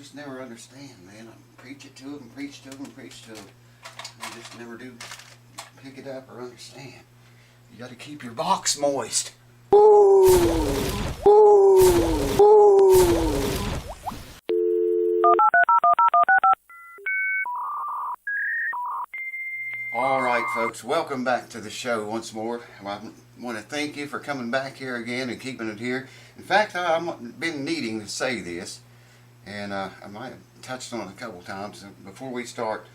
just never understand, man. I preach it to them, preach to them, preach to them. They just never do pick it up or understand. You got to keep your box moist. Alright folks, welcome back to the show once more. I want to thank you for coming back here again and keeping it here. In fact, I've been needing to say this, and I might have touched on it a couple times. Before we start,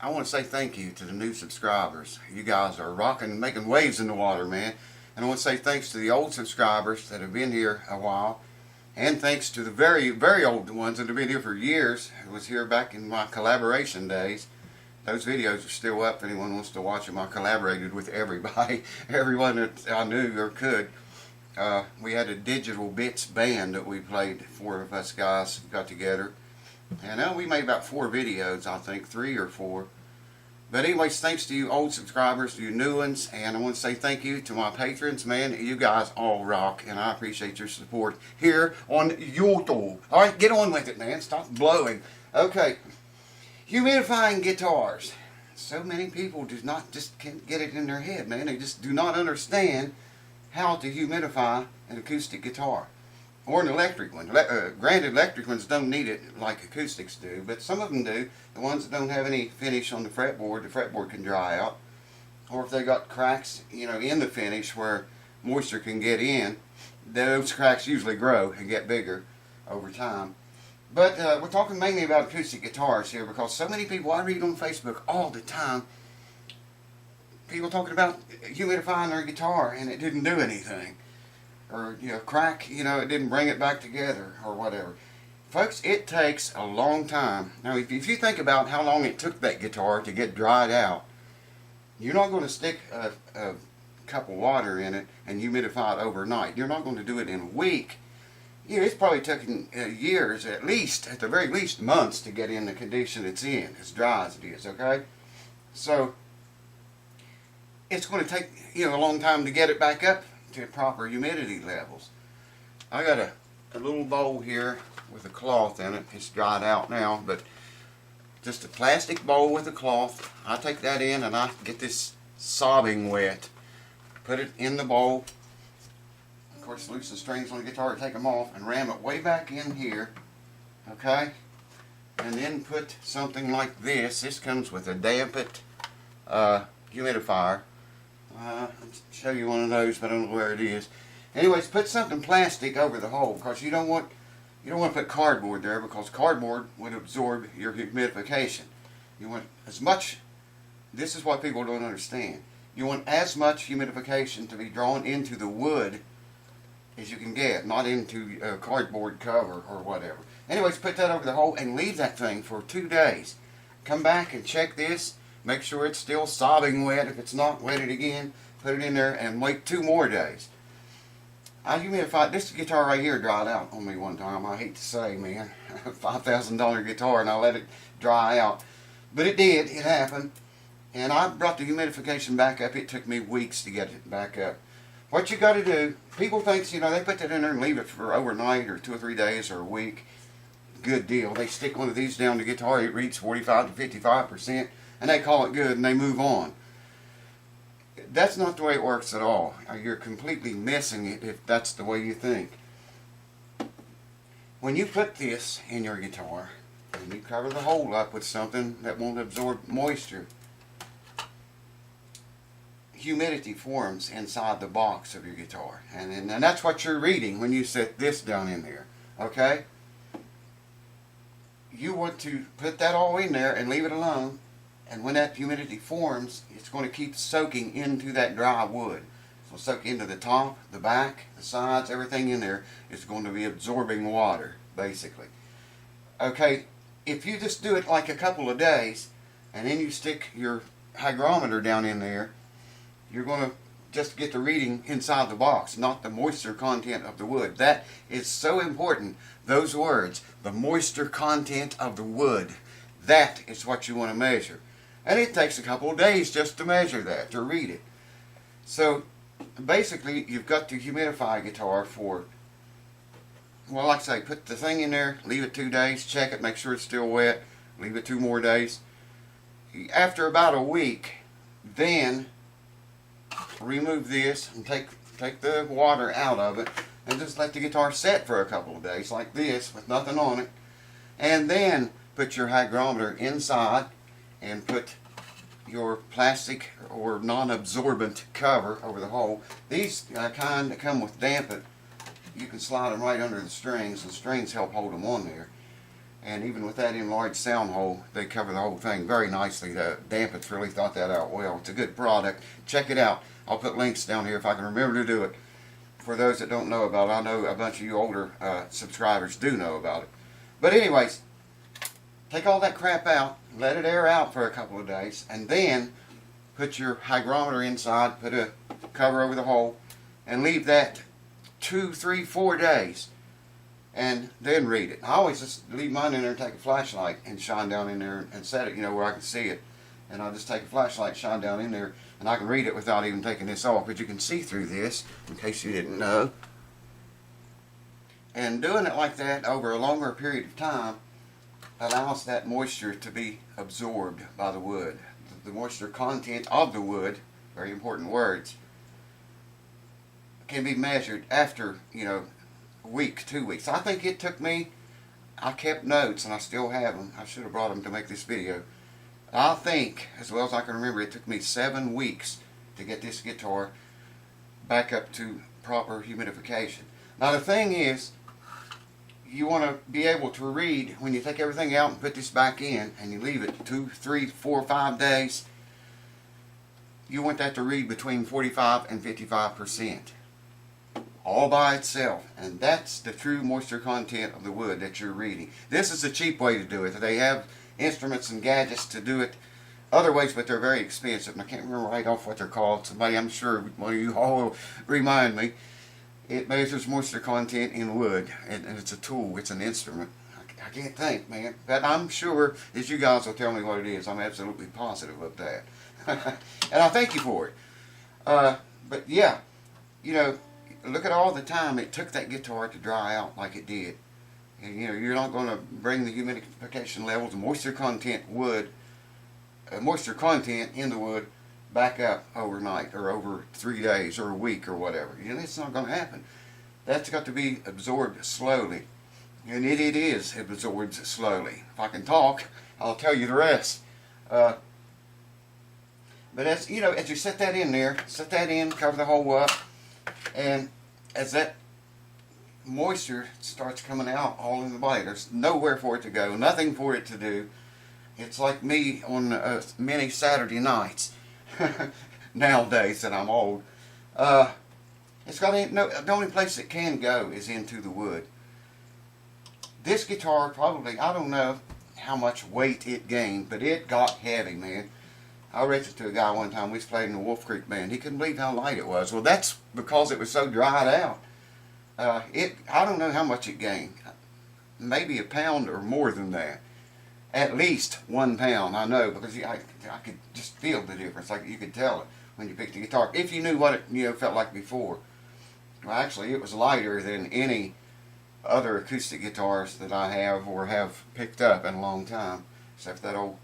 I want to say thank you to the new subscribers. You guys are rocking, making waves in the water, man. And I want to say thanks to the old subscribers that have been here a while, and thanks to the very, very old ones that have been here for years. I was here back in my collaboration days. Those videos are still up if anyone wants to watch them. I collaborated with everybody, everyone that I knew or could. We had a Digital Bits band that we played. 4 of us guys got together. And now we made about 4 videos, I think, 3 or 4. But anyways, thanks to you old subscribers, to you new ones, and I want to say thank you to my patrons, man. You guys all rock, and I appreciate your support here on YouTube. Alright, get on with it, man. Stop blowing. Okay. Humidifying guitars. So many people can't get it in their head, man. They just do not understand how to humidify an acoustic guitar or an electric one. Granted, electric ones don't need it like acoustics do, but some of them do. The ones that don't have any finish on the fretboard can dry out, or if they got cracks, in the finish where moisture can get in, those cracks usually grow and get bigger over time. But we're talking mainly about acoustic guitars here, because so many people I read on Facebook all the time, people talking about humidifying their guitar and it didn't do anything. Or, crack, it didn't bring it back together or whatever. Folks, it takes a long time. Now, if you think about how long it took that guitar to get dried out, you're not going to stick a cup of water in it and humidify it overnight. You're not going to do it in a week. It's probably taken years, at the very least months, to get in the condition it's in, as dry as it is, okay? So, it's going to take, a long time to get it back up to proper humidity levels. I got a little bowl here with a cloth in it. It's dried out now, but just a plastic bowl with a cloth. I take that in and I get this sobbing wet. Put it in the bowl. Of course, loosen the strings on the guitar, take them off, and ram it way back in here, okay? And then put something like this. This comes with a Dampit humidifier. I'll show you one of those, but I don't know where it is. Anyways, put something plastic over the hole, because you don't want to put cardboard there, because cardboard would absorb your humidification. You want as much. This is what people don't understand. You want as much humidification to be drawn into the wood as you can get, not into a cardboard cover or whatever. Anyways, put that over the hole and leave that thing for 2 days. Come back and check this. Make sure it's still sobbing wet. If it's not, wet it again. Put it in there and wait 2 more days. I humidified this guitar right here. Dried out on me one time. I hate to say, man, $5,000 guitar, and I let it dry out. But it did. It happened. And I brought the humidification back up. It took me weeks to get it back up. What you got to do, people think, they put that in there and leave it for overnight or 2 or 3 days or a week. Good deal. They stick one of these down the guitar, it reads 45 to 55%, and they call it good and they move on. That's not the way it works at all. You're completely missing it if that's the way you think. When you put this in your guitar, and you cover the hole up with something that won't absorb moisture, humidity forms inside the box of your guitar, and that's what you're reading when you set this down in there, okay? You want to put that all in there and leave it alone, and when that humidity forms, it's going to keep soaking into that dry wood. It'll soak into the top, the back, the sides, everything in there is going to be absorbing water, basically. Okay, if you just do it like a couple of days, and then you stick your hygrometer down in there, you're going to just get the reading inside the box, not the moisture content of the wood. That is so important. Those words, the moisture content of the wood, that is what you want to measure. And it takes a couple of days just to measure that, to read it. So basically, you've got to humidify a guitar for well, like I say, put the thing in there, leave it 2 days, check it, make sure it's still wet, leave it 2 more days. After about a week, then remove this and take the water out of it and just let the guitar set for a couple of days like this with nothing on it. And then put your hygrometer inside and put your plastic or non-absorbent cover over the hole. These kind that come with dampen, you can slide them right under the strings, and the strings help hold them on there. And even with that enlarged sound hole, they cover the whole thing very nicely. The Dampet's really thought that out well. It's a good product. Check it out. I'll put links down here if I can remember to do it. For those that don't know about it, I know a bunch of you older subscribers do know about it. But anyways, take all that crap out, let it air out for a couple of days, and then put your hygrometer inside, put a cover over the hole, and leave that 2, 3, 4 days, and then read it. I always just leave mine in there and take a flashlight and shine down in there and set it, where I can see it. And I'll just take a flashlight, shine down in there, and I can read it without even taking this off. But you can see through this, in case you didn't know. And doing it like that over a longer period of time allows that moisture to be absorbed by the wood. The moisture content of the wood, very important words, can be measured after, a week, 2 weeks. I think it took me, I kept notes and I still have them. I should have brought them to make this video. I think, as well as I can remember, it took me 7 weeks to get this guitar back up to proper humidification. Now the thing is, you want to be able to read when you take everything out and put this back in and you leave it 2, 3, 4, 5 days. You want that to read between 45 and 55%. All by itself. And that's the true moisture content of the wood that you're reading. This is a cheap way to do it. They have instruments and gadgets to do it other ways, but they're very expensive. And I can't remember right off what they're called. Somebody, I'm sure one of you all will remind me. It measures moisture content in wood, and it's a tool, it's an instrument. I can't think, man, but I'm sure that you guys will tell me what it is. I'm absolutely positive of that. And I thank you for it. But yeah, look at all the time it took that guitar to dry out like it did. And, you're not going to bring the humidification levels, moisture content moisture content in the wood back up overnight or over 3 days or a week or whatever. It's not going to happen. That's got to be absorbed slowly. And it is absorbed slowly. If I can talk, I'll tell you the rest. But as as you set that in there, cover the hole up, and as that moisture starts coming out all in the blade, there's nowhere for it to go, nothing for it to do. It's like me on many Saturday nights nowadays that I'm old. It's got the only place it can go is into the wood. This guitar probably, I don't know how much weight it gained, but it got heavy, man. I rented it to a guy one time. We was playing in the Wolf Creek Band. He couldn't believe how light it was. Well, that's because it was so dried out. I don't know how much it gained. Maybe a pound or more than that. At least 1 pound, I know, because I could just feel the difference. Like you could tell it when you picked the guitar. If you knew what it felt like before. Well, actually, it was lighter than any other acoustic guitars that I have or have picked up in a long time, except for that old,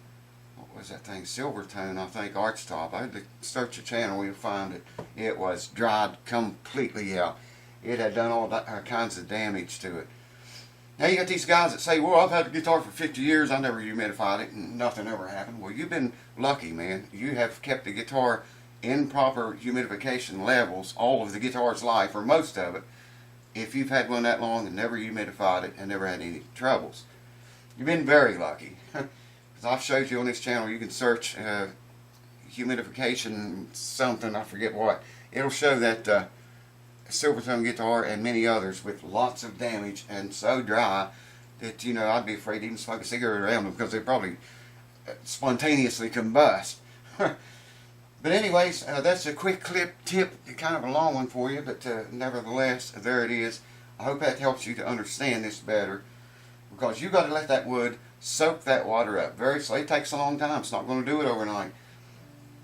what was that thing, Silvertone, I think, Archtop. I had to search the channel, you'll find it. It was dried completely out. It had done all kinds of damage to it. Now you got these guys that say, well, I've had a guitar for 50 years, I never humidified it, and nothing ever happened. Well, you've been lucky, man. You have kept the guitar in proper humidification levels all of the guitar's life, or most of it, if you've had one that long and never humidified it and never had any troubles. You've been very lucky. As I've showed you on this channel, you can search humidification something, I forget what. It'll show that Silvertone guitar and many others with lots of damage and so dry that I'd be afraid to even smoke a cigarette around them because they probably spontaneously combust. But anyways, that's a quick tip, kind of a long one for you, but nevertheless, there it is. I hope that helps you to understand this better, because you've got to let that wood soak that water up very slowly. It takes a long time. It's not going to do it overnight.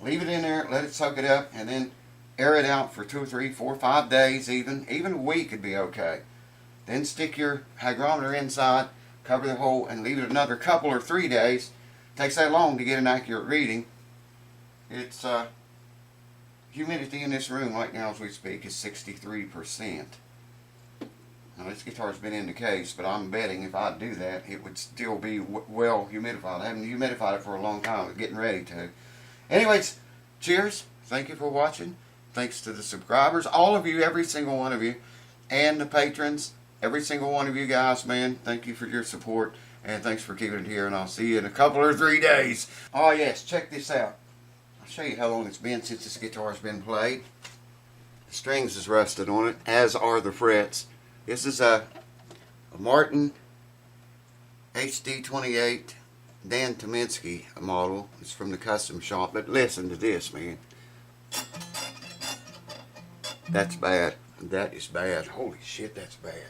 Leave it in there, let it soak it up, and then air it out for 2 or 3, 4, 5 days even. Even a week could be okay. Then stick your hygrometer inside, cover the hole, and leave it another couple or 3 days. Takes that long to get an accurate reading. It's humidity in this room right now as we speak is 63%. Now this guitar's been in the case, but I'm betting if I do that, it would still be well humidified. I haven't humidified it for a long time. We're getting ready to. Anyways, cheers. Thank you for watching. Thanks to the subscribers, all of you, every single one of you, and the patrons, every single one of you guys, man. Thank you for your support, and thanks for keeping it here, and I'll see you in a couple or 3 days. Oh yes, check this out. I'll show you how long it's been since this guitar's been played. The strings is rusted on it, as are the frets. This is a Martin HD28 Dan Tyminski model. It's from the custom shop, but listen to this, man. That's bad. That is bad. Holy shit, that's bad.